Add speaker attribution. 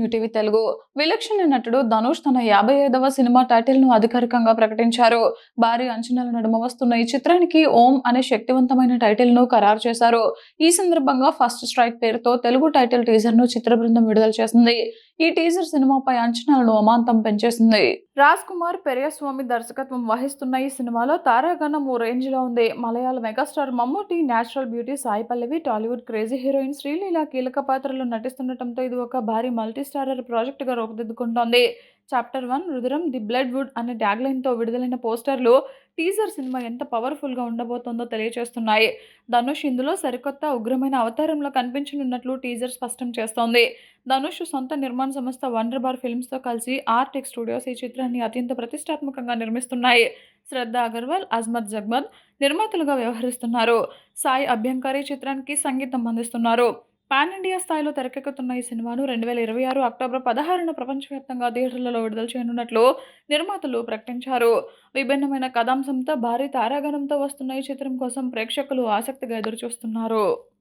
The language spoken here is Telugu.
Speaker 1: New TV Telugu. విలక్షణ నటుడు ధనుష్ తన 55వ సినిమా టైటిల్‌ను అధికారికంగా ప్రకటించారు. భారీ అంచనాల నడుమ వస్తున్న ఈ చిత్రానికి 'ఓం' అనే శక్తివంతమైన టైటిల్‌ను ఖరారు చేశారు. ఈ సందర్భంగా 'ఫస్ట్ స్ట్రైక్' పేరుతో తెలుగు టైటిల్ టీజర్‌ను చిత్ర బృందం విడుదల చేసింది. ఈ టీజర్ సినిమాపై అంచనాలను అమాంతం పెంచేసింది. రాజ్ కుమార్ పెరియస్వామి దర్శకత్వం వహిస్తున్న ఈ సినిమాలో తారాగణం ఓ రేంజ్‌లో ఉంది. మలయాళ megastar Mammootty, natural beauty Sai Pallavi, Tollywood crazy heroine Sreeleela కీలక పాత్రలో నటిస్తుండటంతో ఇది ఒక భారీ మల్టీ స్టారర్ ప్రాజెక్టుగా రూపుదిద్దుకుంటోంది. Chapter 1 Rudram the blood wood అనే ట్యాగ్లైన్‌తో విడుదలైన పోస్టర్లు టీజర్ సినిమా ఎంత పవర్‌ఫుల్‌గా ఉండబోతోందో తెలియజేస్తున్నాయి. ధనుష్ ఇందులో సరికొత్త ఉగ్రమైన అవతారంలో కనిపించనున్నట్లు టీజర్ స్పష్టం చేస్తోంది. ధనుష్ సొంత నిర్మాణ సంస్థ వండర్ బార్ ఫిల్మ్స్‌తో కలిసి ఆర్టెక్ స్టూడియోస్ ఈ చిత్రాన్ని అత్యంత ప్రతిష్టాత్మకంగా నిర్మిస్తున్నాయి. శ్రద్ధ అగర్వాల్, అజ్మత్ జగ్మద్ నిర్మాతలుగా వ్యవహరిస్తున్నారు. సాయి అభ్యంకర్ ఈ చిత్రానికి సంగీతం అందిస్తున్నారు. పాన్ ఇండియా స్థాయిలో తెరకెక్కుతున్న ఈ సినిమాను 2026 అక్టోబర్ 16న ప్రపంచవ్యాప్తంగా థియేటర్లలో విడుదల చేయనున్నట్లు నిర్మాతలు ప్రకటించారు. విభిన్నమైన కథాంశంతో భారీ తారాగణంతో వస్తున్న ఈ చిత్రం కోసం ప్రేక్షకులు ఆసక్తిగా ఎదురుచూస్తున్నారు.